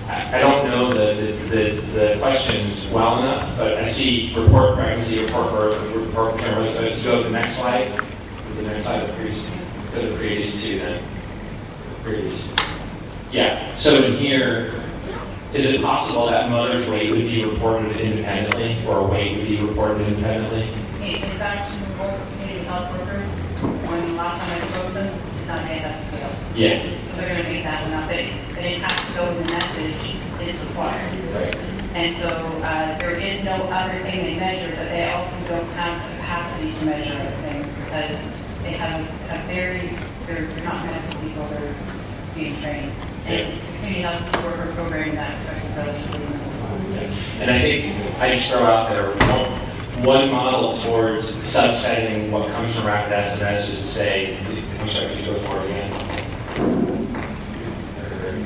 I don't know the questions well enough, but I see report pregnancy, report birth, report maternal. So let's go to the next slide. The next slide, please. Go to the previous two then. Previous. Yeah. So in here, is it possible that mother's weight would be reported independently, or weight would be reported independently? In fact, most community health workers, when the last time I spoke to them, did not make that scale. Yeah. So they're going to make that one up. But it has to go in the message is required. Right. And so there is no other thing they measure, but they also don't have the capacity to measure other things because they have a they're not medical people, they're being trained. And community health worker program that is relatively limited. And I think I just throw out there one model towards subsetting what comes from rapid SMS is to say, I'm sorry, could you go forward again?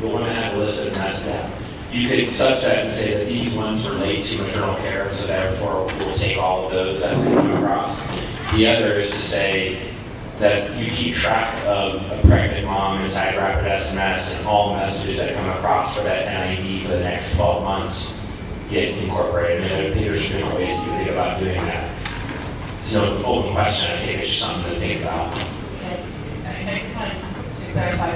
You'll want to have a list of messed down. You could subset and say that these ones relate to maternal care, so therefore we'll take all of those as they come across. The other is to say that you keep track of a pregnant mom inside rapid SMS and all messages that come across for that NID for the next 12 months get incorporated. And I think there's different ways you can think about doing that. So it's an open question. I think it's just something to think about. Okay. I just wanted to clarify,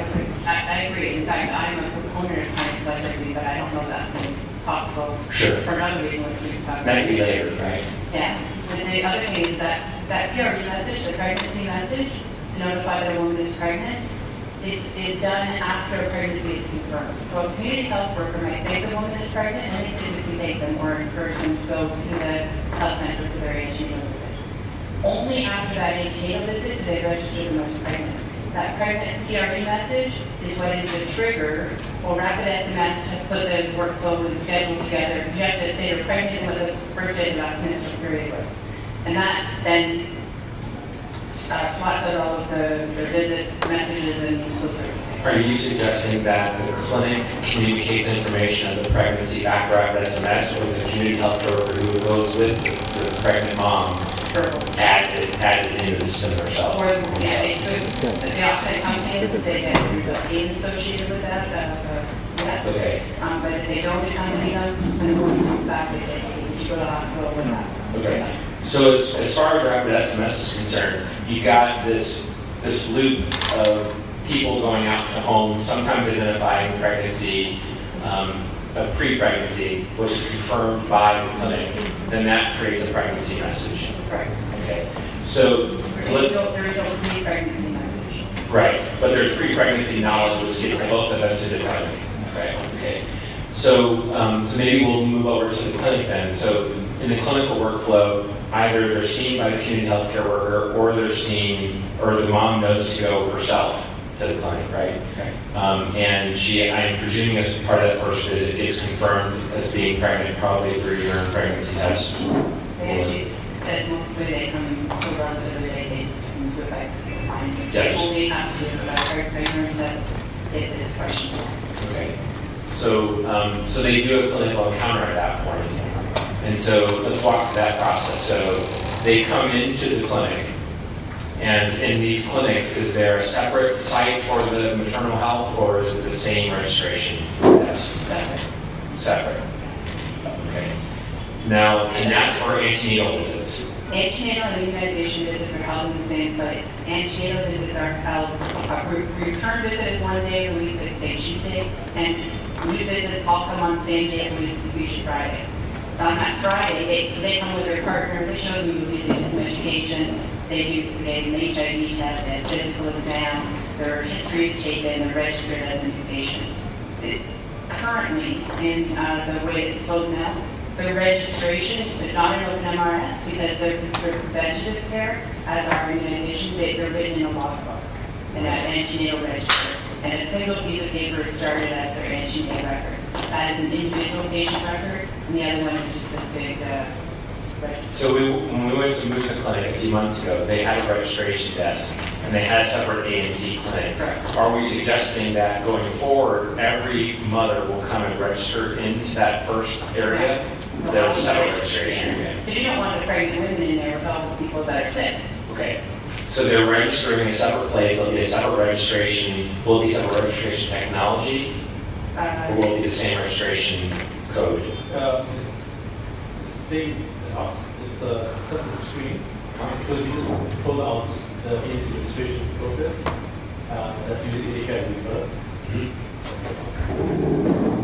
I agree. In fact, I'm a proponent of kind of collectivity, but I don't know if that's going to be possible. Sure. For another reason, which we can talk about. That could be later, right? Yeah. And the other thing is that PRV message, the pregnancy message, to notify that a woman is pregnant, is done after a pregnancy is confirmed. So a community health worker might think the woman is pregnant and they physically take them or encourage them to go to the health center for their antenatal visit. Only after that antenatal visit do they register them as pregnant. That pregnant PRV message is what is the trigger for rapid SMS to put the workflow and schedule together. You have to say they're pregnant and what the birthday of the last menstrual period was. And that then slots out all of the visit messages and those sorts of things. Are you suggesting that the clinic communicates information of the pregnancy back to rapid SMS, or the community health worker who goes with the pregnant mom adds it into the system herself? Or, yeah, they could, but they often come in, they get a pain associated with that. Yeah. Okay. But if they don't accompany them, when the woman comes back, they say, hey, you should go to the hospital with that. Okay. So as far as rapid SMS is concerned, you've got this loop of people going out to homes, sometimes identifying pregnancy, a pre-pregnancy, which is confirmed by the clinic. Then that creates a pregnancy message. Right. Okay. So there is no pre-pregnancy message. Right, but there's pre-pregnancy knowledge which gets both of them to the clinic. Right. Okay. So maybe we'll move over to the clinic then. So in the clinical workflow, either they're seen by the community healthcare worker, or they're seen, or the mom knows to go herself to the clinic, right? And I'm presuming as part of that first visit, it's confirmed as being pregnant, probably through your pregnancy test. They actually said most of the day coming so relatively late, they just can do it by the same time. They only have to do it by a pregnancy test if it is questionable. Okay. So they do a clinical encounter at that point. And so let's walk through that process. So they come into the clinic, and in these clinics, is there a separate site for the maternal health, or is it the same registration test? Separate. Okay. Now, and that's for antenatal visits. Antenatal and immunization visits are held in the same place. Antenatal visits are held, return visit is one day of the week, it's say Tuesday, and new visits all come on the same day of the week, usually Friday. On that Friday, they come with their partner, they show them movies, they do some education, they do an HIV test, a physical exam, their history is taken, they're registered as an inpatient. Currently, in the way it flows now, the registration is not an open MRS because they're considered preventative care, as are immunizations. They're written in a logbook, and an antenatal register. And a single piece of paper is started as their antenatal record. That is an individual patient record, and the other one is just this big register. So when we went to Moosa Clinic a few months ago, they had a registration desk, and they had a separate A&C clinic. Correct. Are we suggesting that going forward, every mother will come and register into that first area? There's a separate registration area. Because you don't want the pregnant women in there with all the people that are sick. Okay. So they're registering in a separate place. There'll be a separate registration. Will be separate registration technology Or will it be the same registration code? It's the same. It's a separate screen because we just pull out the ANC registration process that's using xvid.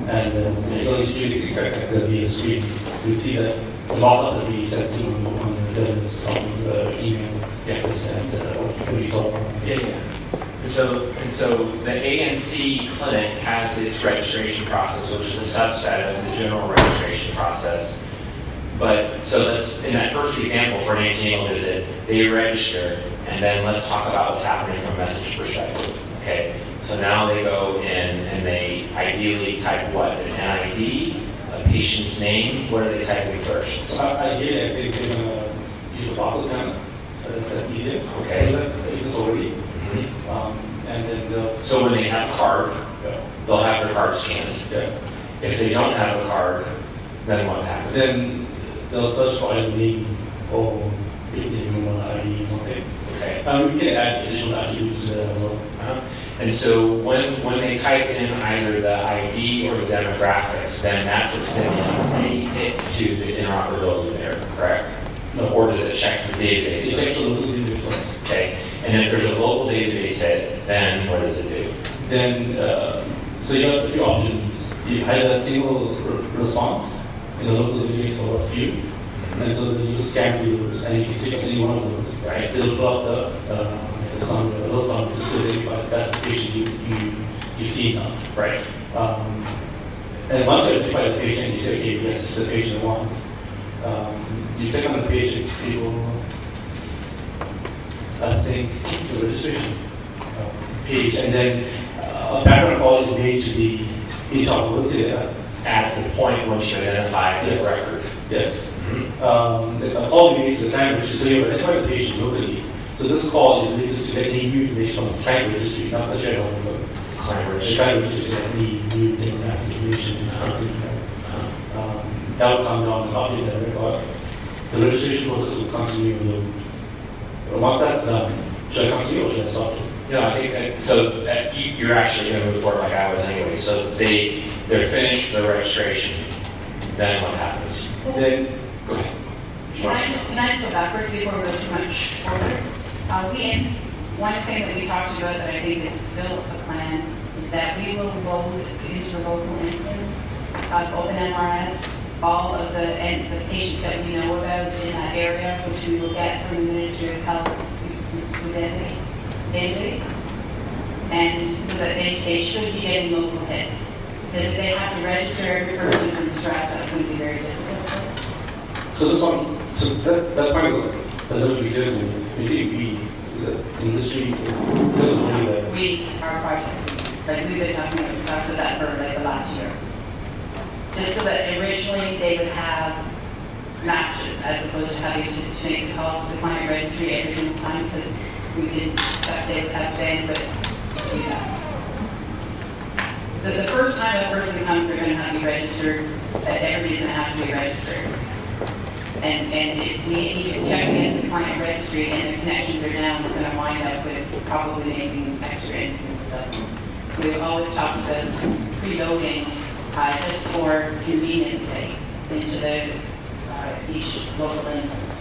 And so you expect that there'll be a screen. You see that the markups will be sent to on the email. Yeah. And we saw. Yeah. And so the ANC clinic has its registration process, which is a subset of the general registration process. But so let's, in that first example for an antenatal visit, they register, and then let's talk about what's happening from a message perspective. Okay. So now they go in and they ideally type what? An NID, a patient's name. What are they typing first? So ideally, I think they're going to use the barcode scanner. That's easier. Okay. So that's easiest already. And then so when they have a card, they'll have their card scanned. Yeah. If they don't have a card, then what happens? Then they'll search for a name or if they even want an ID or something. Okay. We can add additional attributes to that as well. And so when they type in either the ID or the demographics, then that's what stimulates a hit to the interoperability there, correct? No. Or does it check the database? It checks the local database first. Okay. And if there's a local database hit, then what does it do? Then, so you have a few options. You either a single response in the local database or a few. And so then you just scan those and you can take any one of those. Right. It'll pull up the sound just to identify that's the patient you see now. Right. And once you identify the patient, you say, okay, yes, it's the patient I want. You click on the patient, you will, I think, the registration page, and then a background call is made to the interoperability At the point once you identify the record. Yes. A call is made to the client registry, so you identify the patient locally. So this call is really just to get any new information from the client registry, not the shared on the client registry. The client registry is any new information and something. That will come down and update that record. The registration process will continue. Once that's done, should I continue or should I stop it? No, I think so. You're actually going to move forward like I was anyway. So they're finished the registration. Then what happens? Then go ahead. Can I just go backwards before we go too much forward? One thing that we talked about that I think is still a plan is that we will load into a local instance of OpenMRS all of the patients that we know about in that area, which we will get from the Ministry of Health's database, and so that they should be getting local hits. Because if they have to register every person from scratch, that's going to be very difficult. So this one, so that part is a little bit clear to me. You see, we, the industry, our project, like we've been talking about that for like the last year. Just so that originally they would have matches as opposed to having to make the calls to the client registry every single time because we didn't expect they would have bandwidth to do that. The first time a person comes, they're going to have to be registered, everybody's going to have to be registered. And if we need to check against the client registry and the connections are down, we're going to wind up with probably making extra instances of them. So we've always talked about preloading just for convenience sake into each local instance.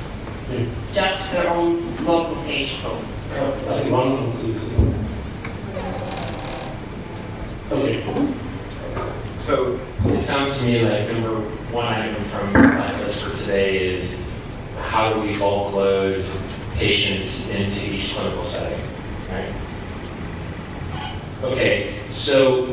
Just their own local page code. I think one of them is okay. So it sounds to me like number one item from my list for today is how do we bulk load patients into each clinical setting, right? Okay, so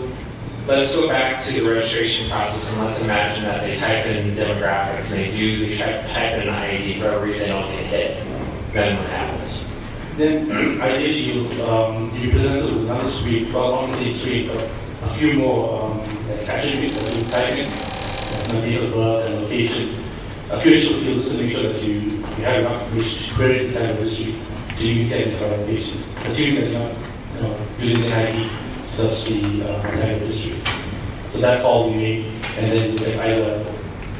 let's go back to the registration process and let's imagine that they type in demographics and they type in an IAD for every reason they don't get hit. Then what happens? Then ideally you present it with another screen, well not the same screen, but a few more attributes that you type in, date of birth and location. A few additional fields to make sure that you have enough information to query the kind of registry to identify the patient, assuming that you're not using the ID to search the kind of registry. So that call we make, and then you get either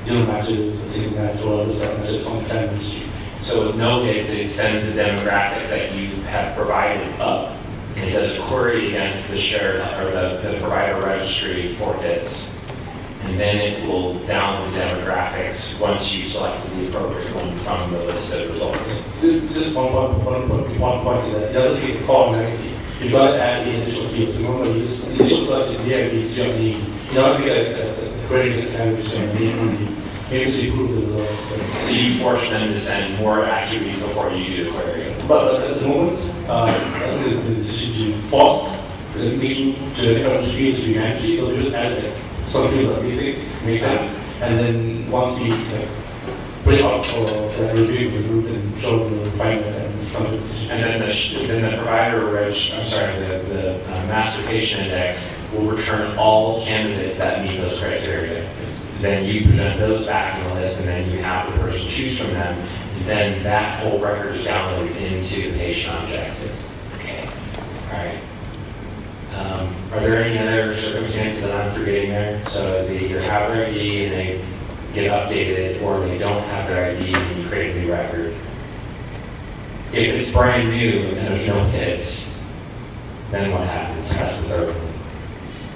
0 matches, a single match, or other stuff matches from the kind of registry. So with no hits, it sends the demographics that you have provided up and it does a query against the shared or the provider registry for hits. And then it will download the demographics once you select the appropriate one from the list of results. Just one point is that it doesn't get the call directly. You've got to add the additional fields. Remember, you just initial selection there is your name. You don't have to get a query against language your name only. Maybe to improve the results. So you force them to send more attributes before you do the query. But at the moment, I think the decision to force the information to the fields to be managed. So we just add some fields that we think make sense. And then once we put it out for review with the group and show the refinement and come to the decision. And then the provider the master patient index will return all candidates that meet those criteria. Then you present those back in the list, and then you have the person choose from them. And then that whole record is downloaded into the patient objectives. Okay. All right. Are there any other circumstances that I'm forgetting there? So they either have their ID and they get updated, or they don't have their ID and you create a new record. If it's brand new and there's no hits, then what happens? That's the third one.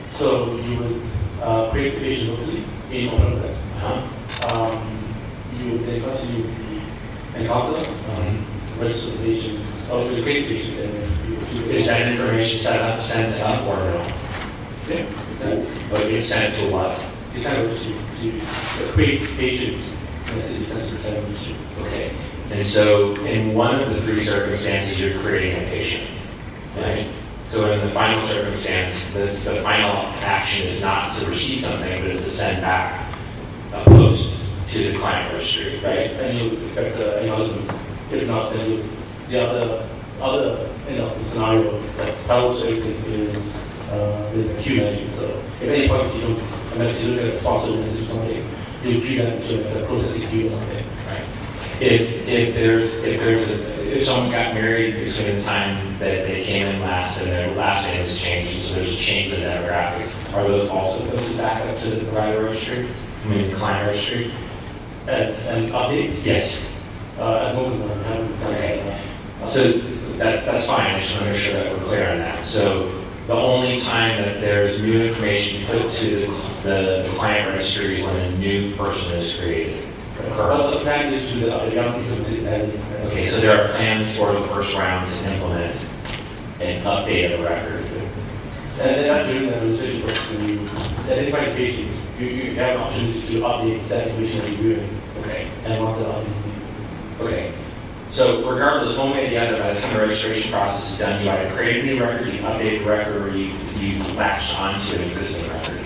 So you would create the patient locally in OpenRest. You would then continue the encounter, register the patient, or the create the patient, and you would do Is that information sent up or no? Yeah. But it's sent to what? You kind of to create the patient in a city center kind of issue. Okay. And so in one of the three circumstances, you're creating a patient, right? So in the final circumstance, the final action is not to receive something, but it's to send back a post to the client registry, right? And you expect acknowledgement. If not, then the other end of the scenario that's powered to everything is a queue management. So if at any point you don't, unless you look at a sponsor message or something, you queue that into a processing queue or something. Right. If someone got married between the time that they came in last and their last name was changed, and so there's a change in the demographics, are those also posted back up to the provider registry? I mean, the client registry? As an update? Yes. At the moment, I haven't done Okay. So that's fine. I just want to make sure that we're clear on that. So the only time that there's new information put to the client registry is when a new person is created. Well, the plan is to the young people as Okay, so there are plans for the first round to implement an update of the record. And then after doing the registration process, when you identify the patient, you have an opportunity to update that information that you're doing. Okay. And once that update. Okay. So regardless, one way or the other, by the time the registration process is done, you either create a new record, you update the record, or you latch onto an existing record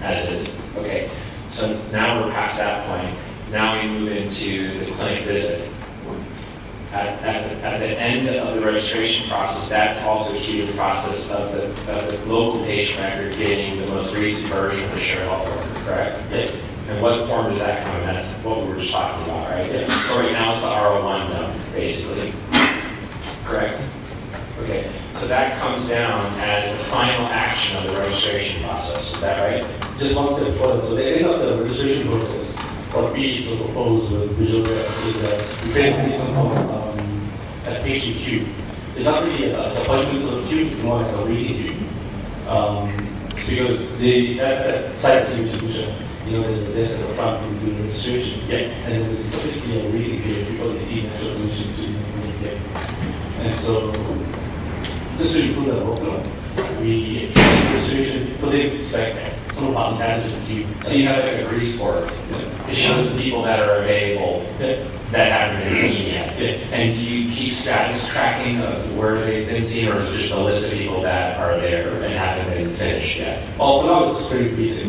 as is. Okay. So now we're past that point. Now we move into the clinic visit. At the end of the registration process, that's also key to the process of the local patient record getting the most recent version of the shared health record, correct? Yes. And what form does that come in? That's what we were just talking about, right? Yeah. So right now it's the RO1 dump, basically. Correct? Okay. So that comes down as the final action of the registration process. Is that right? Just one step further. So the end of the registration process, what we sort of propose with Visual is that we create something a patient queue. It's not really an appointment sort of queue, it's more like a waiting queue. Because at site distribution, there's a desk at the front to do registration. Yeah. And then there's typically a waiting queue before they see natural information to get. And so this will improve the workload. We registration for the spec. Some button added to the queue. So you have like a grease board. Yeah. It shows the people that are available that haven't been seen yet. Yes. And do you keep status tracking of where they've been seen, or is it just a list of people that are there and haven't been finished yet? Well, for now it's very basic.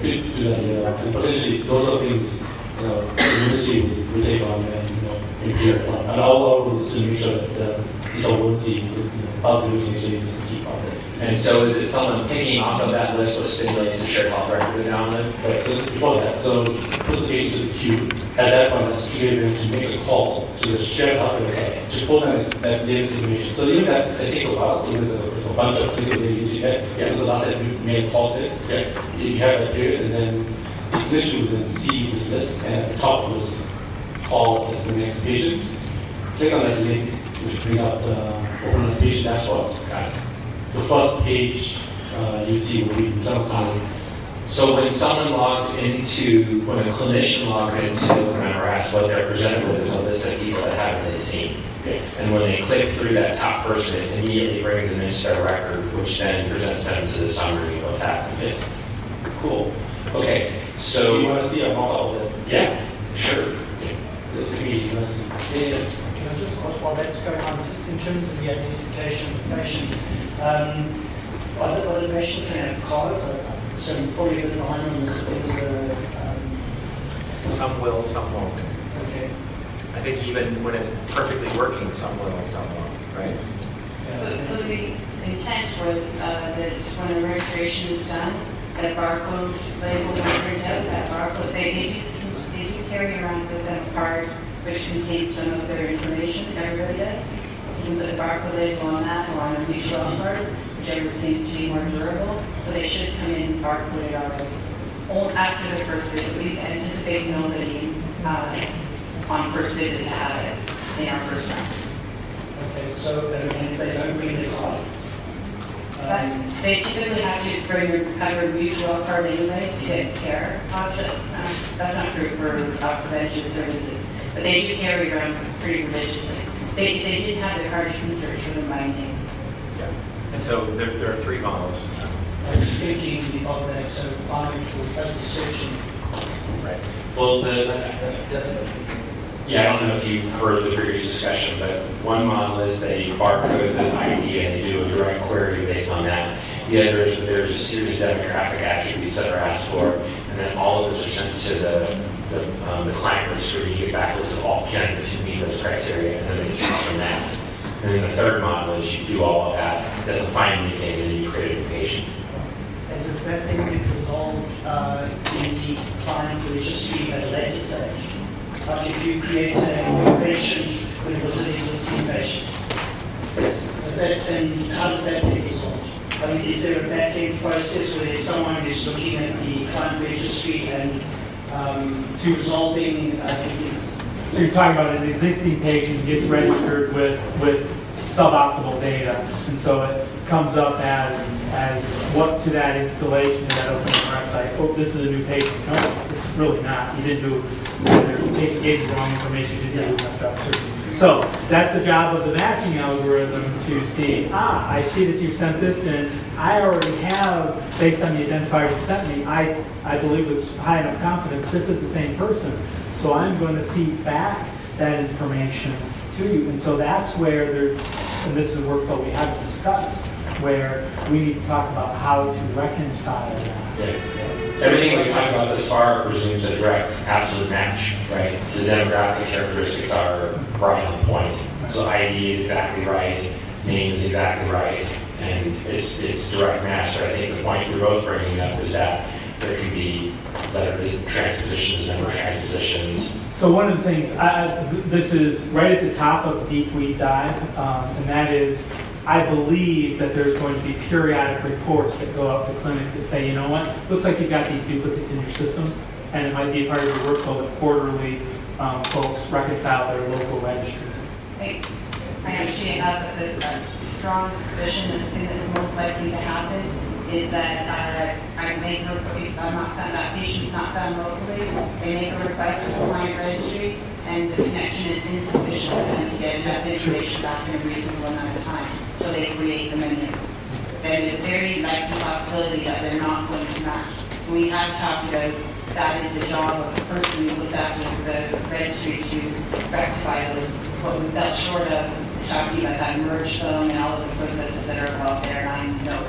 We could do that, and potentially those are things the ministry will take on and improve on. And our goal is to make sure that the warranty, ultimately changes keep on it. And so is it someone picking off of that list what stimulates the shared health record to download? Right, so it's before that. So put the patient to the queue. At that point, that's triggered them to make a call to the shared health record to pull that latest information. So even that takes a while. There's a bunch of things that you usually get. Yeah. So the last time you may have called it. Yeah. You have that period, and then the clinician will then see this list, and at the top of this call is the next patient. Click on that link, which bring up the organization dashboard. Got it. The first page you see will be return summary. So when someone logs into, when a clinician logs into RHEA, what they're presented with is a list of people that haven't been seen. Okay. And when they click through that top person, it immediately brings them into their record, which then presents them to the summary of what's happened. It's cool. Okay, so you want to see a model of it? Yeah, sure. The page, you want to see. Can I just ask while that's going on, just in terms of the identification of the patient, are the patients going to have cards? So I'm probably a bit behind on this, but there was Some will, some won't. okay. I think even when it's perfectly working, some will and some won't, right? So the intent was that when a registration is done, that barcode label will print out that barcode. They do carry around with them a card which contains some of their information. Everybody does. You can put the barcode label on that or on a mutual card, whichever seems to be more durable. So they should come in barcoded already. Only after the first visit. We anticipate nobody on first visit to have it in our first round. Okay, so if they don't bring the card. But they typically have to have a mutual card anyway to get care object. That's not true for prevention services, but they do carry around pretty religiously. If they didn't have the card, you can search for them by name. Yeah. And so there are three models. I'm just thinking of that, so buying for post searching. Right. Well, That's what yeah, I don't know if you heard the previous discussion, but one model is they barcode the ID and they do a direct query based on that. The other is that there's a series of demographic attributes that are asked for, and then all of those are sent to the client registry. You get back a list of all candidates who meet those criteria, and then they choose from that. And then the third model is you do all of that, it doesn't find anything, and then you create a new patient. And does that thing get resolved in the client registry at a later stage? Like if you create a patient when it was an existing patient, and how does that get resolved? I mean, is there a back-end process where there's someone who's looking at the client registry and resolving So you're talking about an existing patient gets registered with suboptimal data, and so it comes up as what to that installation in that open MRI site. Oh, this is a new patient. No, it's really not. You didn't do. You gave the wrong information. You didn't do enough job searching. So that's the job of the matching algorithm to see. I see that you sent this, and I already have, based on the identifier you sent me, I believe with high enough confidence this is the same person. So I'm going to feed back that information to you. And so that's where there, and this is a workflow we haven't discussed, where we need to talk about how to reconcile that. Yeah. Everything we talked about thus far presumes a direct, absolute match, right? The demographic characteristics are right on point. So ID is exactly right, name is exactly right, and it's direct match. But I think the point you're both bringing up is that there can be letter transpositions, number transpositions. So one of the things, this is right at the top of deep weed dive, and that is, I believe that there's going to be periodic reports that go out to clinics that say, you know what, looks like you've got these duplicates in your system, and it might be a part of your workflow that quarterly folks reconcile their local registries. I actually have a strong suspicion that the thing that's most likely to happen is that I make a if I'm not found, that patient's not found locally, they make a request to the client registry, and the connection is insufficient for them to get enough information back in a reasonable amount of time. So they create the menu. There is a very likely possibility that they're not going to match. We have talked about that is the job of the person who looks after the registry to rectify those. What we felt short of is talking about that merge phone and all of the processes that are involved there, and I know.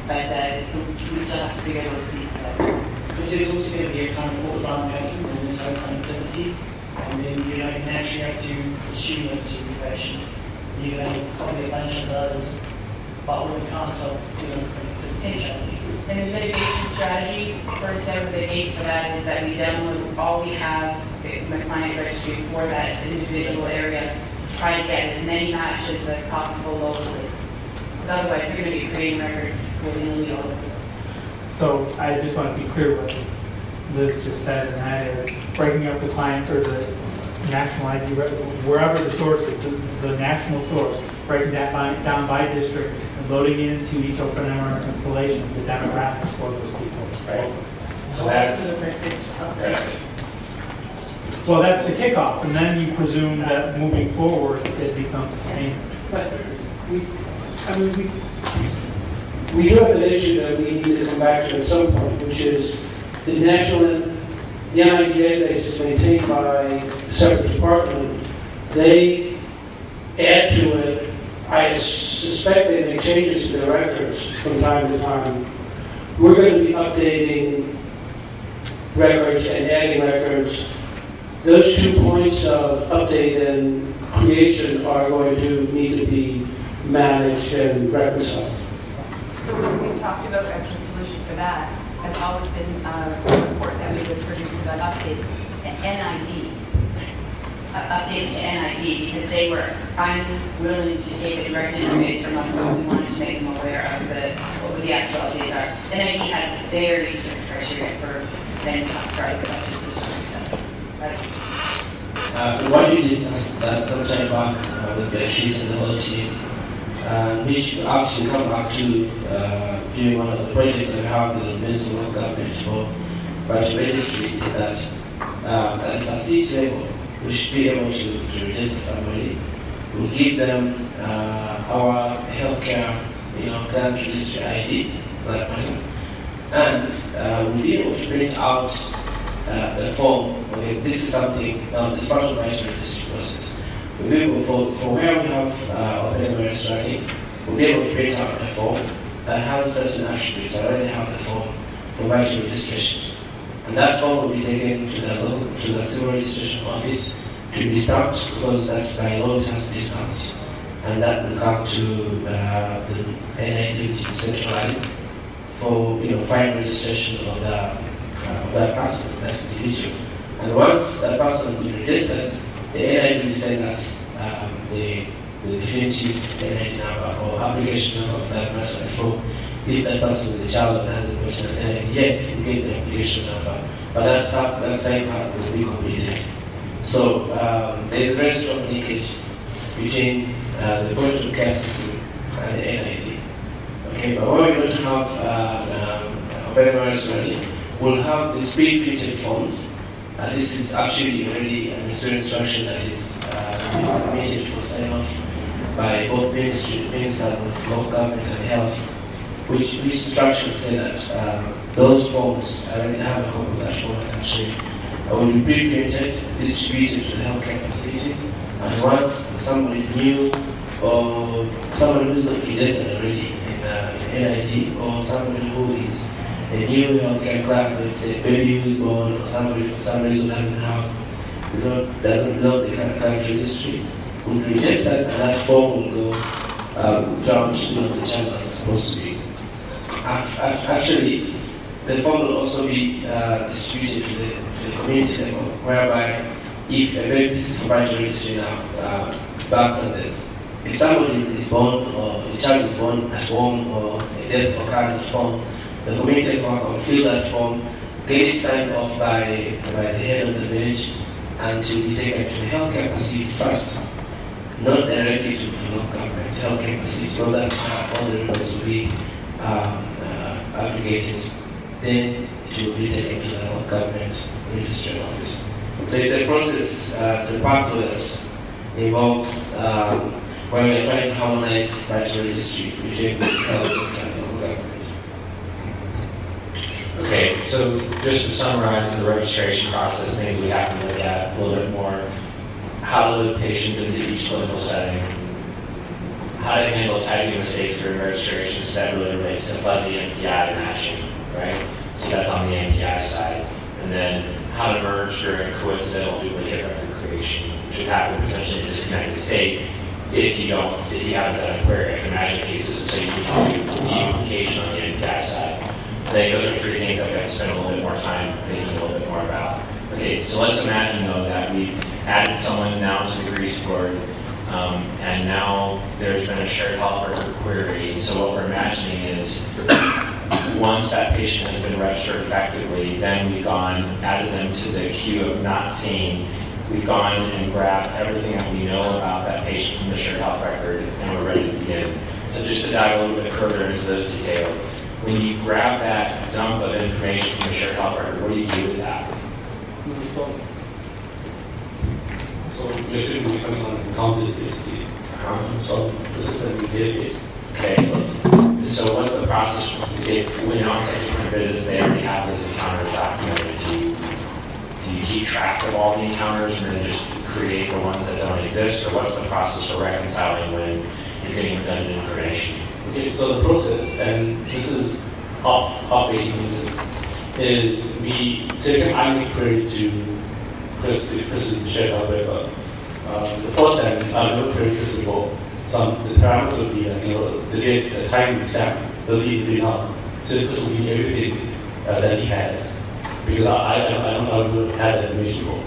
But so we still have to figure those pieces out. Because there's also going to be a kind of all-round pattern and there's no connectivity, and then you don't naturally have to assume that it's a new patient. You're going to probably a bunch of those, but we can't help connectivity challenge. And the mitigation strategy, first out of the gate for that is that we download all we have in the client registry for that individual area, try to get as many matches as possible locally. Because otherwise you're going to be creating records willy-nilly all over the place. So I just want to be clear what Liz just said, and that is breaking up the client or the national ID, wherever the source is, the national source, breaking that down by district, and loading into each open MRS installation the demographics for those people. Right. So that's, well, that's the kickoff, and then you presume that moving forward, it becomes sustainable. But we do have an issue that we need to come back to at some point, which is the NID database is maintained by a separate department. They add to it. I suspect they make changes to their records from time to time. We're going to be updating records and adding records. Those 2 points of update and creation are going to need to be managed and reconciled. So what we've talked about as the solution for that has always been a report that we would produce about updates to NID. Updates to NID, because they were unwilling to take a direct interface from us, but we wanted to make them aware of what the actual updates are. NID has very strict criteria for then driving the justice system. What you discussed some time back with Beatrice and the whole team, which actually come back to during one of the projects that we have with the Ministry of Government for Right Registry, is that at the state level, we should be able to register somebody. We'll give them our healthcare, grant registry ID, that matter, and we'll be able to print out the form. Okay, this is something, this part of the right registry process. We'll be able, for where we have open MRS running, we'll be able to print out a form that has certain attributes. I already have the form for right registration. And that form will be taken to the civil registration office to be stamped, because that's by law, it has to be stamped. And that will come to the NID, which is centralized, for final registration of that person, that individual. And once that person has been registered, the NID will send us the definitive NID number or application number of that person. For if that person is a child that hasn't got an NID yet, you get the application number. But that same part will be completed. So there is a very strong linkage between the point of care system and the NID. Okay, but what we're going to have very running, we'll have these pre-printed forms. This is actually already an instruction that is submitted for sign-off by both ministers of local government and health, which instructions say that those forms, I already have a copy of that form actually, will be pre-printed, distributed to the healthcare facility, and once somebody new or somebody who's not registered already in NID, or somebody who is a new healthcare client, let's say a baby who's born, or somebody for some reason doesn't know the current registry, will be registered, and that form will go down to the channel that's supposed to be. Actually, the form will also be distributed to the community level, whereby if this is for right registry now, births and deaths. If somebody is born or the child is born at home or a death occurs at home, the community level will fill that form, get it signed off by the head of the village, and to be taken to the healthcare facility first, not directly to the local government healthcare facility. Well, that's how all the records will be aggregated. Then it will be taken to the local government registry office. So it's a process, it's a pathway that involves when we're trying to harmonize right registry between the health sector and the local government. Okay, so just to summarize the registration process, things we have to look at a little bit more: how to load patients into each clinical setting, how to handle typing mistakes during registration, so that really relates to fuzzy MPI matching, right? So that's on the MPI side. And then how to merge during coincidental duplicate record creation, which would happen potentially in a disconnected state if you haven't done a query. I can imagine cases, so you can do deduplication on the MPI side. I think those are three things that we have to spend a little bit more time thinking a little bit more about. Okay, so let's imagine though that we've added someone now to the grease board, and now there's been a shared health record query. So what we're imagining is once that patient has been registered effectively, then we've added them to the queue of not seeing we've gone and grabbed everything that we know about that patient from the shared health record, and we're ready to begin. So just to dive a little bit further into those details, when you grab that dump of information from the shared health record, what do you do with that? So we're simply coming on the counted is so the system we database. Okay. So what's the process? If when on subsequent visits they already have those encounters documented, do you keep track of all the encounters and then just create the ones that don't exist, or what's the process for reconciling when you're getting redundant information? Okay, so the process, and this is operating is we take I make query to Chris is the shared health record. The first time I've never queried this before. The parameters will be the time stamp will be between up. So this will be everything that he has. Because I don't know if we had that information before.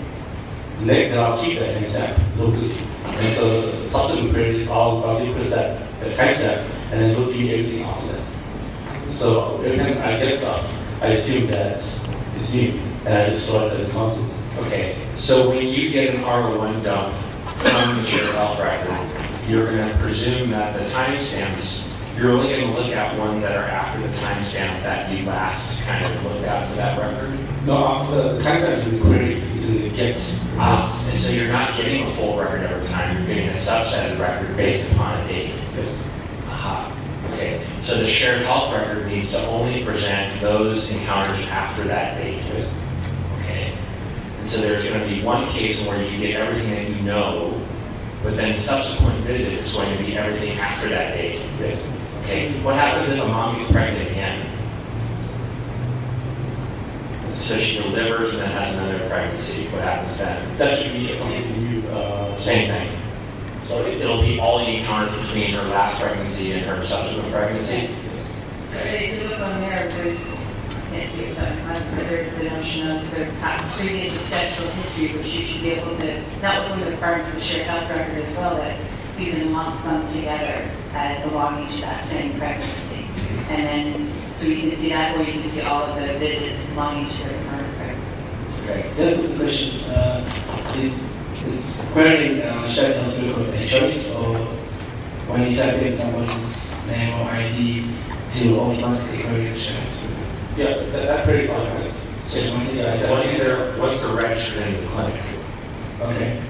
Then I'll keep that time stamp locally. And so the subsequent queries I'll decrease that time stamp and then we'll give you everything after that. So every time I get stuff, I assume that it's new and I just store it as contents. Okay, so when you get an R01 dump from the shared health record, you're going to presume that the timestamps, you're only going to look at ones that are after the timestamp that you last kind of looked at for that record? No, the timestamp is in the query, is in the get. And so you're not getting a full record every time, you're getting a subset of the record based upon a date. Yes. Aha. Okay, so the shared health record needs to only present those encounters after that date. Yes. Okay. And so there's going to be one case where you get everything that you know, but then subsequent visits it's going to be everything after that date. Yes. Okay. What happens if a mom gets pregnant again? So she delivers and then has another pregnancy. What happens then? That should be a completely new. Same thing. So it'll be all the encounters between her last pregnancy and her subsequent pregnancy. So if you look on there, there's the notion of the previous sexual history, which you should be able to, that was one of the parts of the shared health record as well, that you can lump them together as belonging to that same pregnancy. And then, so you can see that, or you can see all of the visits belonging to the current pregnancy. Okay. That's the question. Is querying shared health record a choice, or when you type in someone's name or ID, it will automatically query the shared health record? Yeah, that query is automatic. So automatically, What's the register in the clinic? Okay.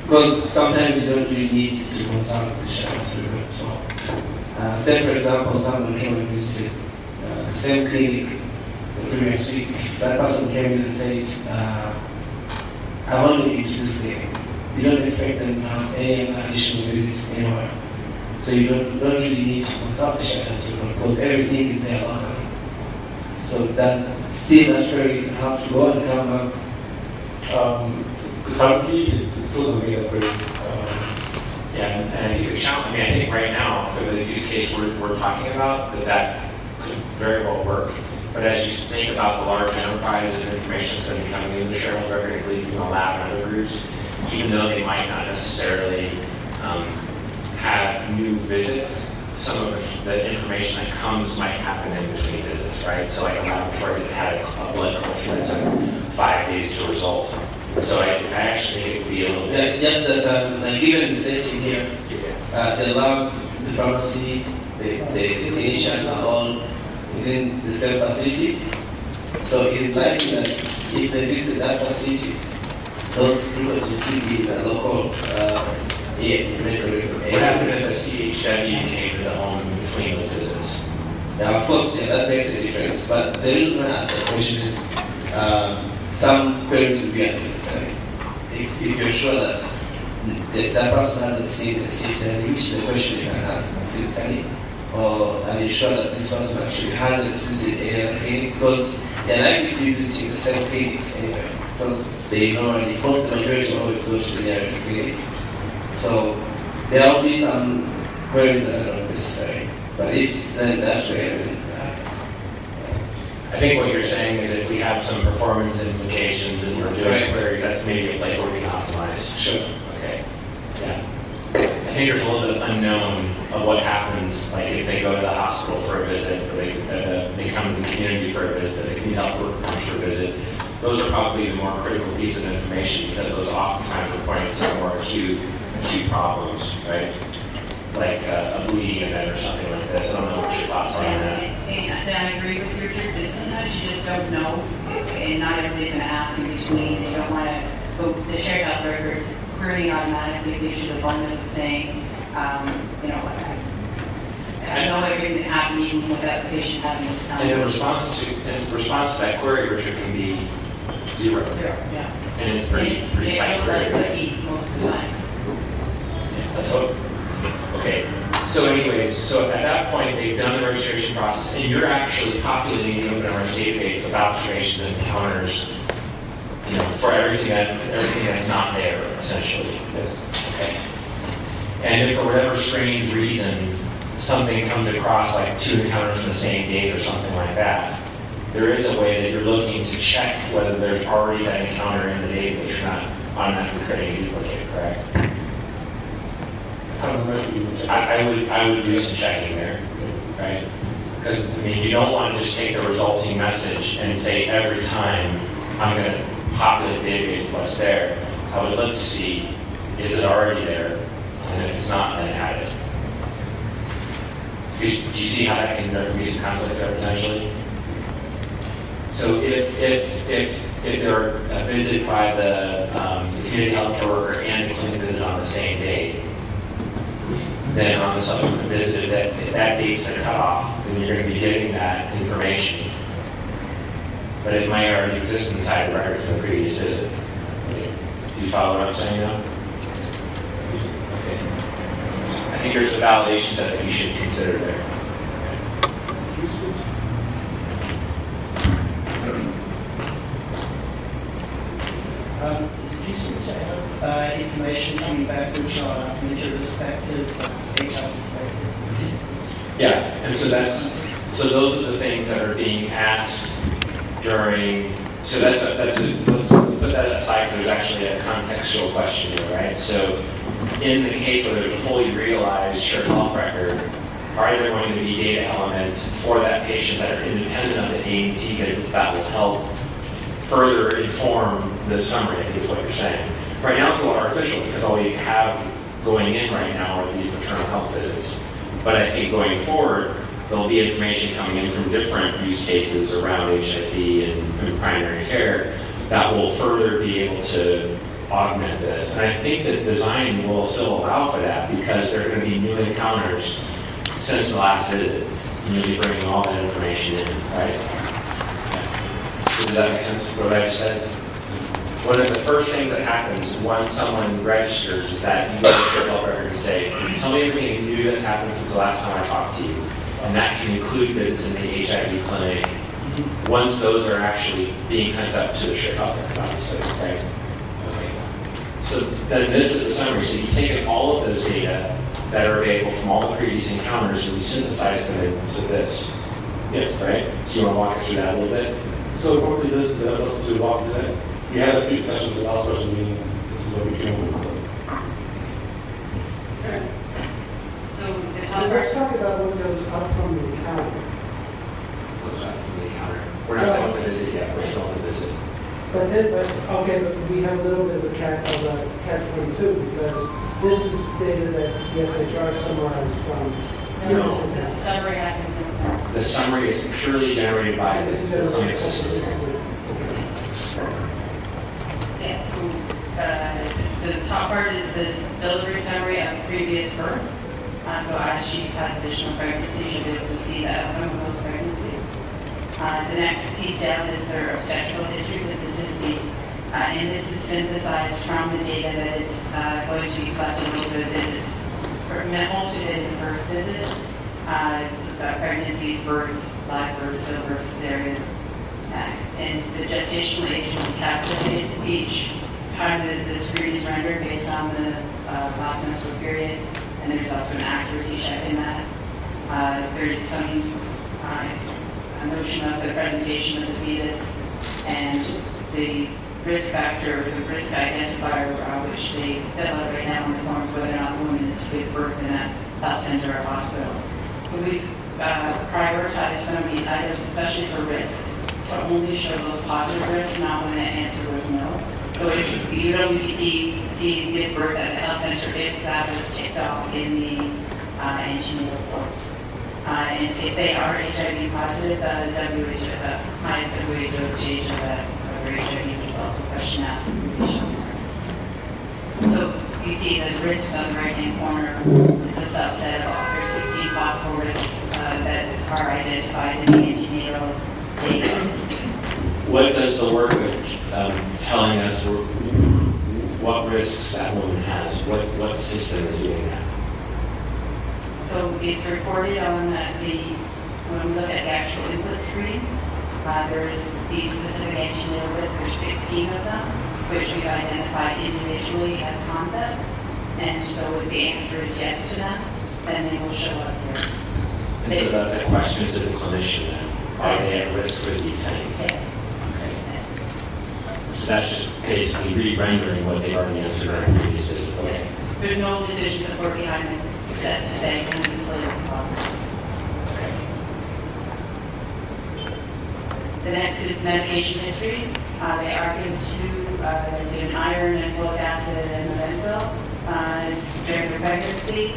Because sometimes you don't really need to consult the shared health record. So, say for example, someone came and visited the same clinic the previous week. That person came in and said, I've only been to this clinic. You don't expect them to have any additional visits anywhere. So you don't really need to consult the shared health record because everything is there locally. So that's where you have to go and come back. Currently, it's still the way that query. Yeah, and I think the challenge, I think right now, for the use case we're talking about, that could very well work. But as you think about the large enterprise and information that's going to be coming into the shared health record, including from the lab and other groups, even though they might not necessarily have new visits, some of the information that comes might happen in between visits, right? So like a laboratory that had a blood culture that took 5 days to result. So I actually think it would be a little bit... Yeah, it's just that like given the setting here, the lab, the pharmacy, the clinician are all within the same facility. So it is likely that if they visit that facility, those records will be the local What happened if a CHW came to the home in between those visits? Yeah, of course, yeah, that makes a difference. But the reason I ask the question is some queries will be unnecessary. If you're sure that that person hasn't seen the seat, then which the question you can ask physically, or are you sure that this person actually hasn't visited any other clinic? Because they're likely to be visiting the same clinics anyway, because they normally, both the majority always go to the nearest clinic. So there will be some queries that are not necessary. But if it's done that way, I think what you're saying is if we have some performance implications and we're doing queries, that's maybe a place where we can optimize. Sure. Okay. Yeah. I think there's a little bit of unknown of what happens, like if they go to the hospital for a visit, or they come to the community for a visit, the community health worker comes for a visit, those are probably the more critical piece of information because those oftentimes are pointing to the more acute problems, right? Like a bleeding event or something like this. I don't know what your thoughts are on that. I agree with you, Richard, but sometimes you just don't know, and not everybody's going to ask in between. You don't want to go the shared health record pretty automatically gives you the bonus of saying, you know, I know everything that happened even without the patient having to tell And me. in response to that query, Richard, can be 0. Yeah. And it's pretty tight query, right? Most of the time. Yeah, let's hope. Okay. So anyways, so at that point, they've done the registration process, and you're actually populating the open RHEA database with observations and encounters, you know, for everything that's not there, essentially. Yes. Okay. And if for whatever strange reason something comes across, like 2 encounters on the same date or something like that, there is a way that you're looking to check whether there's already that encounter in the database. You're not automatically creating a duplicate, correct? I would do some checking there, right? Because I mean, you don't want to just take the resulting message and say every time I'm going to populate the database with what's there. I would look to see, is it already there? And if it's not, then add it. Do you see how that there can be some conflicts there potentially? So if there are a visit by the community healthcare worker and a clinic visit on the same day, then on the subsequent visit, if that date's the cutoff, then you're going to be getting that information. But it might already exist inside the record from the previous visit. Do you follow what I'm saying now? Okay. I think there's a validation step that you should consider there. Is it useful to have information coming back which are major risk factors, like HIV status? Yeah, and so those are the things that are being asked during. So let's put that aside. There's actually a contextual question here, right? So in the case where there's a fully realized shared health record, are there going to be data elements for that patient that are independent of the ANC visits that will help further inform the summary, I think is what you're saying. Right now it's a little artificial because all we have going in right now are these maternal health visits. But I think going forward, there'll be information coming in from different use cases around HIV and primary care that will further be able to augment this. And I think that design will still allow for that because there are going to be new encounters since the last visit. And you'll be bringing all that information in, right? Does that make sense, what I just said? One of the first things that happens once someone registers is that you go to your health record and say, tell me everything new that's happened since the last time I talked to you. And that can include visits in the HIV clinic once those are actually being sent up to the shared health record, obviously, right? Okay. So then this is the summary. So you've taken all of those data that are available from all the previous encounters and you synthesize them into this. Yes, right? So you want to walk us through that a little bit? So probably this that us to walk through that. We had a few sessions with the last person meeting. This is what we came with. So the top Let's talk about what goes up from the encounter. What's that from the encounter? We're not done with the visit yet. We're still on the visit. But we have a little bit of a catch-22 because this is data that the SHR summarized from. No. The summary happens in the The summary is purely generated by the clinic system. Yeah, so the top part is this delivery summary of previous births. So as she has additional pregnancy, she'll be able to see the outcome of those pregnancies. The next piece down is their obstetrical history. This is the, and this is synthesized from the data that is going to be collected over the visits. Most of it in the first visit. So it's got pregnancies, births, live births, stillbirths, cesareans. And the gestational age will be calculated each time the screen is rendered based on the last menstrual period. And there's also an accuracy check in that. There's some a notion of the presentation of the fetus and the risk factor, the risk identifier, which they fill out right now in the forms whether or not the woman is to give birth in a health center or hospital. So we've prioritized some of these items, especially for risks, to only show those positive risks, not when the answer was no. So if you don't really see give birth at the health center if that was ticked off in the antenatal forms. And if they are HIV positive, the highest WHO stage of HIV is also question asked in the patient. So you see the risks on the right-hand corner. It's a subset of there's 16 possible risks that are identified in the antenatal data. What does the work of telling us what risks that woman has, what system is doing that? So it's reported on when we look at the actual input screens, there's these specific antenatal risks, there's 16 of them, which we've identified individually as concepts. And so if the answer is yes to them, then they will show up here. And so that's a question to the clinician then. Are they at risk for these things? Yes. Okay. Yes. So that's just basically re-rendering what they already answered on a previous visit. Okay. There's no decision support behind this except to say, can we display the positive? Okay. The next is medication history. They are given given iron and folic acid and benzoyl during their pregnancy.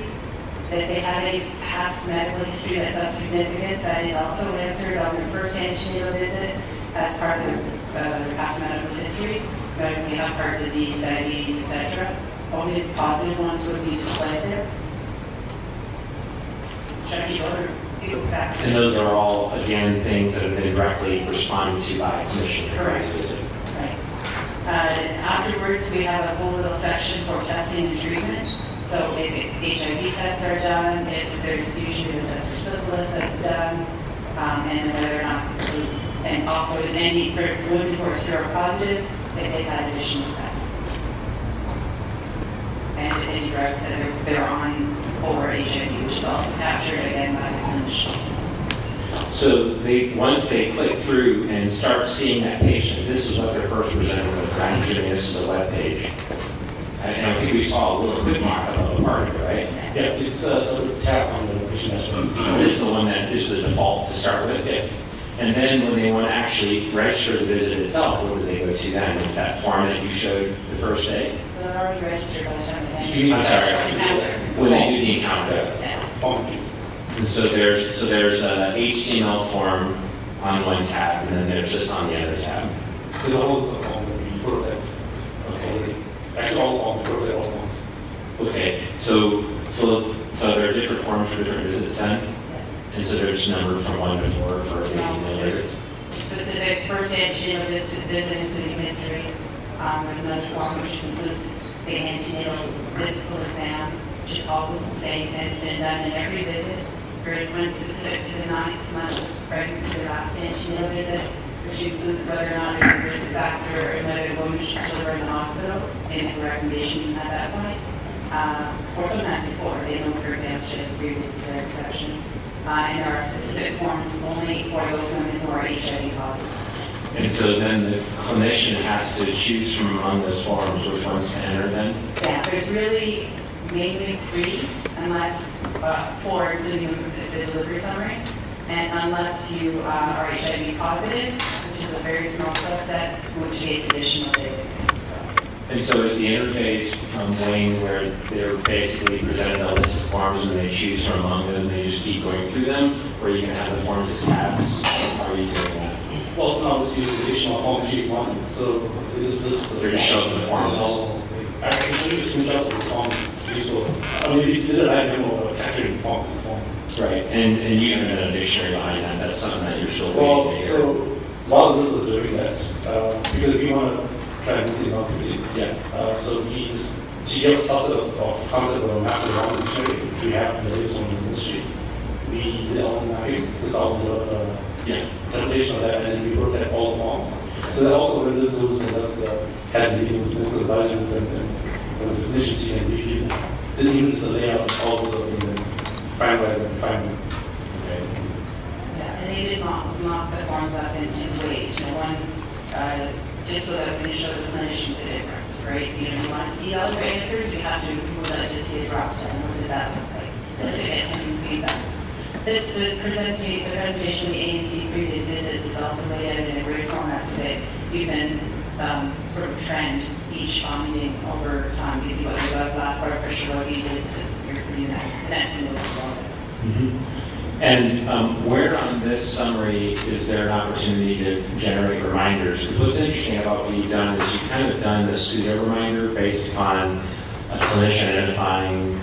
If they have any past medical history that's of significance, that is also answered on their first antenatal visit as part of their past medical history. But if they have heart disease, diabetes, etc., only the positive ones would be displayed there. Should I keep over? And those are all, again, things that have been directly responded to by a clinician. Correct. Right. Afterwards, we have a whole little section for testing and treatment. So if HIV tests are done, if there's usually a test for syphilis that's done, and whether or not, and also if any for women who are seropositive, if they've had additional tests. And any drugs that they're on for HIV, which is also captured again by the clinician. So once they click through and start seeing that patient, this is what they're first presented with. I'm assuming this is a web page. And I think we saw a little quick mock-up of a part of it, right? Yeah, it's sort of tap on the patient dashboard. This is the one that is the default to start with? Yes. And then when they want to actually register the visit itself, what do they go to then? Is that form that you showed the first day? They're already registered by the time they I'm sorry. When they do the encounter. And so there's a HTML form on one tab, and then there's just on the other tab. There's a whole list on the prototype. Okay. Actually, all on the prototype, all on. Okay. So there are different forms for different visits then? Yes. And so they're just numbered from 1 to 4 for antenatal visits? Specific first antenatal visit including history. There's another form which includes the antenatal physical exam, which is always the same and been done in every visit. There's one specific to the 9th month of pregnancy, the last antenatal visit, which includes whether or not there's a risk factor and whether the woman should deliver in the hospital, and the recommendation at that point. Or sometimes before, they know, for example, she has a previous cesarean section. And there are specific forms only for those women who are HIV positive. And so then the clinician has to choose from among those forms which ones to enter then? Yeah, there's really mainly 3, unless 4, including the delivery summary, and unless you are HIV positive, which is a very small subset, which is additional data. And so is the interface Wayne where they're basically presented a list of forms and they choose from among those and they just keep going through them, or you can have the forms as tabs? How are you doing that? Well, no, it's the additional form sheet 1. So this They're just showing the forms. I can show you screenshots of the form. I mean, you did a demo of capturing forms in the form. Right, and you haven't done a dictionary behind that. That's something that you're still Well, waiting to hear. so while this was doing that, because we want to try to move things on quickly. Yeah. So she gave us a subset of concept of a map around the dictionary, which we have in the latest one in the industry. We did all the mapping, this all the interpretation of that, and then we looked at all the forms. So that also when this goes and does the heads meeting with medical advisors and the clinicians, you can review. Then even the layout of all those things and finalize and refine. Okay. Yeah, and they did mock the forms up in ways. One, just so that we can show the clinicians the difference, right? You want to see all your answers, you have to move that to see a drop down. What does that look like? Just to get some feedback. The presentation of the ANC previous visits is also laid out in a grid format so that you can sort of trend each finding over time. You see what the last blood pressure was, these visits, you're doing that. The next one goes forward. And where on this summary is there an opportunity to generate reminders? Because what's interesting about what you've done is you've kind of done this pseudo reminder based upon a clinician identifying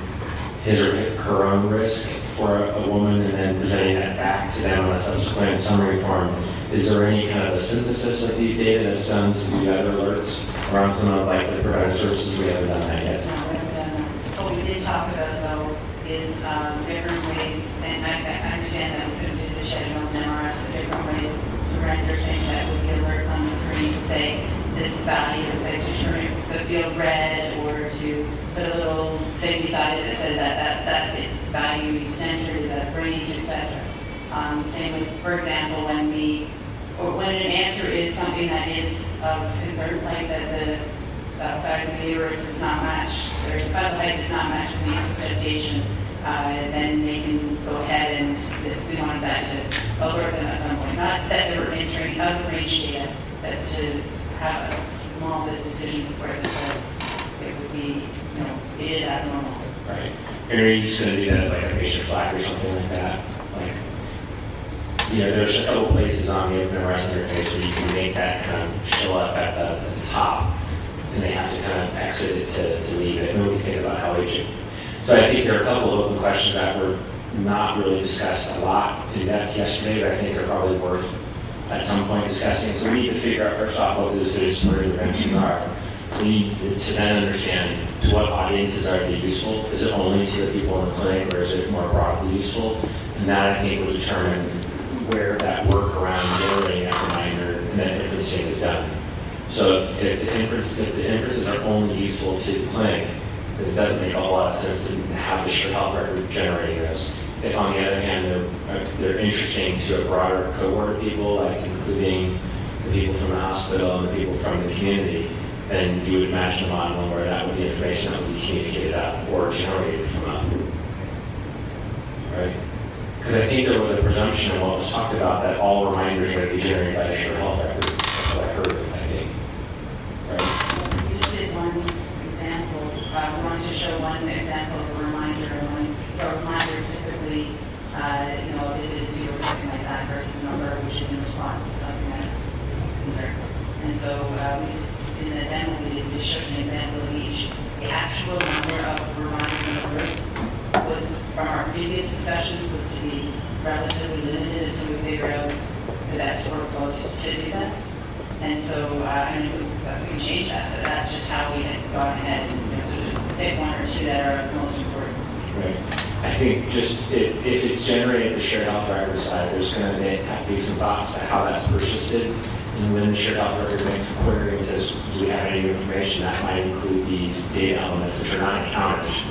his or her own risk for a woman and then presenting that back to them on a subsequent summary form. Is there any kind of a synthesis of these data that's done to do other alerts around some of like the provider services? We haven't done that yet. No, we haven't done that. What we did talk about though is different ways, and I understand that we couldn't do the shedding on MRS, but different ways to render things that would be alerts on the screen to say this value, like to turn the field red, or to put a little thing beside it that says that value you entered is at range, etc. Same with, for example, when an answer is something that is of concern, like that the size of the uterus does not match, or the fetal height does not match the manifestation, then they can go ahead and we wanted that to alert them at some point. Not that they were entering out of range data, but to have a small bit of decision support that says it would be, it is abnormal. Right. And are you just going to do that as like a patient flag or something like that? Like, there's a couple places on the OpenRS interface where you can make that kind of show up at the top, and they have to kind of exit it to leave it. And we think about how agent. So I think there are a couple of open questions that were not really discussed a lot in depth yesterday, but I think are probably worth at some point discussing. So we need to figure out first off what the decision support interventions are. We need to then understand to what audiences are they useful. Is it only to the people in the clinic, or is it more broadly useful? And that I think will determine where that work around generating that reminder and that inferencing is done. So if the inferences are only useful to the clinic, then it doesn't make a whole lot of sense to have the shared health record generating those. If on the other hand they're interesting to a broader cohort of people, like including the people from the hospital and the people from the community, then you would match them on one where that would be information that would be communicated up or generated from up. Right? Because I think there was a presumption in what was talked about that all reminders are going to be generated by a shared health record. That's what I heard, I think. Right? We just did one example. We wanted to show one example of a reminder. So reminders typically, a visit is due or something like that versus a number, which is in response to something that is concerned. And so we just, in the demo, we just showed an example of each. The actual number of reminders and alerts was, from our previous discussions, was to be relatively limited until we figure out the best workflow to do that. And so, we can change that, but that's just how we had gone ahead and sort of pick one or two that are most important. Right. I think just if it's generated the shared health record side, there's going to have to be some thoughts to how that's persisted. And when the shared health record makes a query and says, do we have any new information, that might include these data elements, which are not encounters.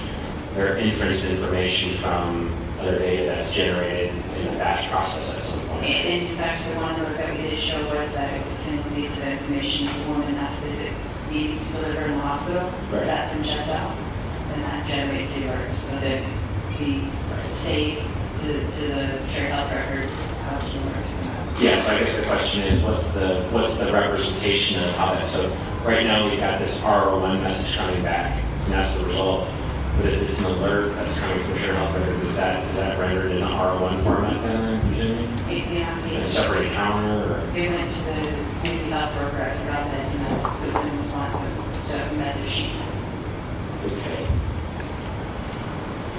They're inferenced information from other data that's generated in a batch process at some point. And in fact, the one that we did show was that it was a single piece of information the woman has to visit needing to deliver in the hospital. Right. That's been checked out. And that generates the alert so that we save to the shared health record how to alert. Yeah, so I guess the question is, what's the representation of how that? So right now we've got this R01 message coming back, and that's the result. But if it's an alert that's coming from shared health record, is that rendered in an R01 format then, presumably? Yeah. A separate encounter? Or? We went to the community health progress about this, and that's in response to a message she sent. Okay.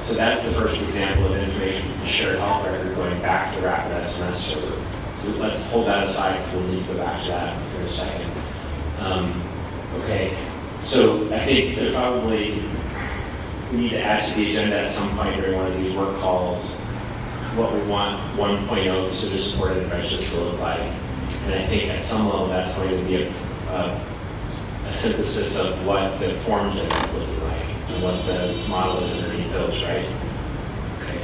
So that's the first example of information from the shared health record going back to the rapid SMS server. So let's hold that aside because we'll need to go back to that in a second. Okay. So I think there's probably, we need to add to the agenda at some point during one of these work calls what we want 1.0 decision supported interventions to look like. And I think at some level that's going to be a synthesis of what the forms are looking like and what the model is underneath those, right? Okay.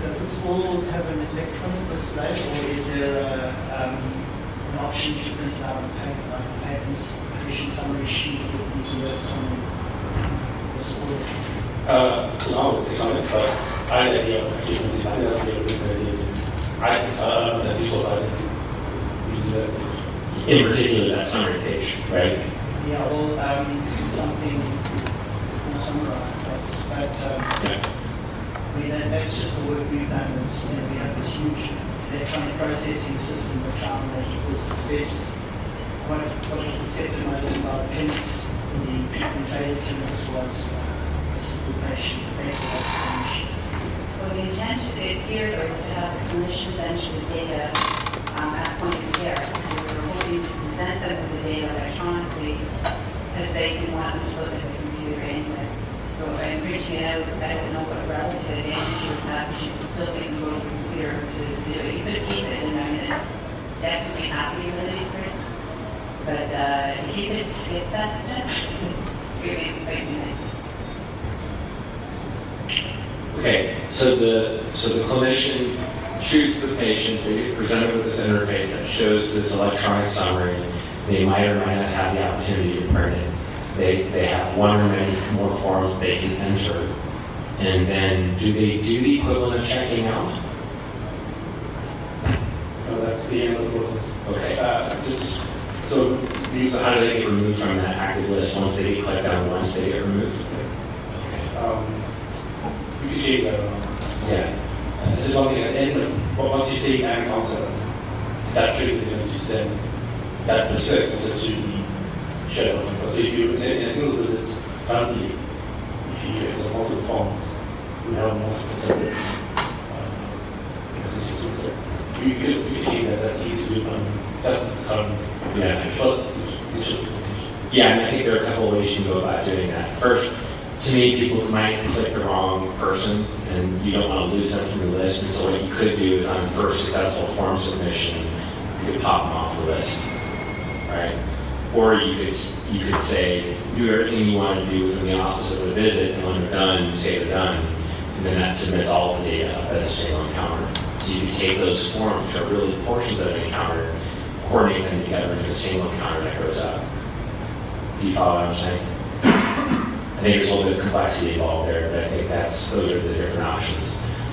Does this all have an electronic display, or is there an option to print out a paper, like a patents patient summary sheet with these alerts on it? So now we'll take on it, but I think that's a good idea too. That visual side, we do that too. In particular, that summary page, right? Yeah, well, something more summarized, but I mean, that's just the work we've done. Is, you know, we have this huge electronic processing system that found that it was best. What was accepted most about clinics in the treatment failure clinics was a simple patient database solution. Well, the intent here is to have the clinicians enter the data at point of care. So we're hoping to present them with the data electronically because they can want them to look at the computer anyway. So by printing it out, I don't know what relative advantage you would have, but you can still get them go to the computer to do it. You could keep it, and I'm definitely happy with it print. But if you could skip that step, it would be quite nice. Okay, so the clinician chooses the patient, they present it with this interface that shows this electronic summary. They might or might not have the opportunity to print it. They have one or many more forms they can enter. And then do they do the equivalent of checking out? No, that's the end of the process. Okay. So how do they get removed from that active list once they get clicked on once they get removed? Okay. You can change that around. Yeah. There's one thing at the end, once you say an encounter, that triggers it to send that particular encounter to the shadow. So if you, in a single visit, currently, if you use multiple forms, we have multiple separate messages. You can change that, that's easy to do. That's the current. Yeah. First, it should. Yeah, and I think there are a couple of ways you can go about doing that. First, to me, people might click the wrong person, and you don't want to lose them from the list. And so what you could do is on first successful form submission, you could pop them off the list, right? Or you could say, do everything you want to do within the auspice of the visit, and when they're done, say they're done, and then that submits all of the data as a single encounter. So you can take those forms, which are really portions of an encounter, coordinate them together into a single encounter that goes up. Do you follow what I'm saying? I think there's a little bit of complexity involved there, but I think those are the different options.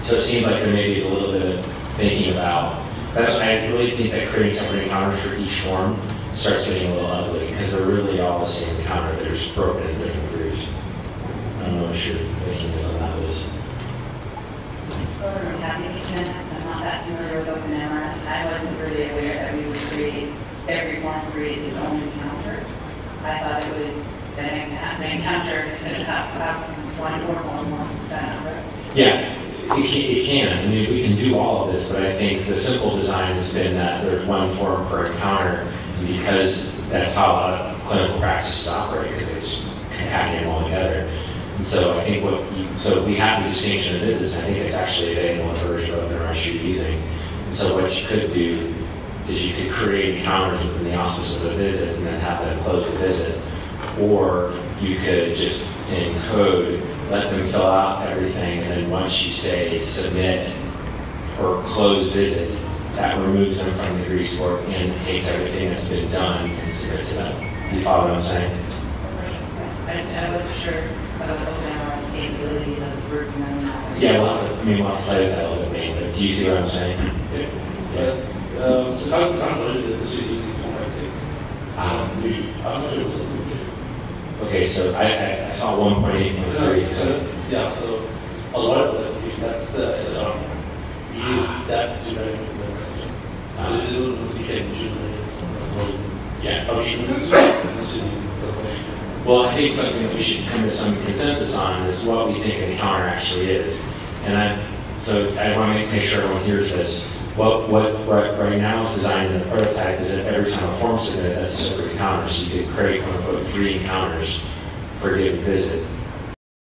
So it seems like there maybe is a little bit of thinking about, but I really think that creating separate encounters for each form starts getting a little ugly because they're really all the same encounter. They're just broken into different groups. I don't know what your thinking is on that list. I'm happy to do that. I'm not that familiar with OpenMRS. I wasn't really aware that we would create, every form creates its own encounter. I thought it would, that an encounter could have one or more to sign up, right? Yeah, it can. I mean, we can do all of this, but I think the simple design has been that there's one form per encounter, because that's how a lot of clinical practices operate, because they just concatenate them all together. And so I think so we have the distinction of visits, and I think it's actually available version of the RHEA you're using. And so what you could do is you could create encounters within the auspice of the visit and then have them close the visit. Or you could just in code let them fill out everything, and then once you say submit or close visit, that removes them from the grease board and takes everything that's been done and submits it up. Do you follow what I'm saying? I wasn't sure about the OpenMRS capabilities of the group. Yeah, we'll have to play with that a little bit, maybe, but do you see what I'm saying? Yeah. So how version that this is using 2.6? I'm not sure what's the Okay, so I saw 1.8.3. So I was wondering if that's the SSR, we use that to verify the message. So it is you can choose the Yeah. Okay, this is using the version. Well, I think something that we should come to some consensus on is what we think an encounter actually is. And so I want to make sure everyone hears this. What right now is designed in the prototype is that every time a form submitted, that's a separate encounter. So you could create, quote-unquote, 3 encounters for a given visit.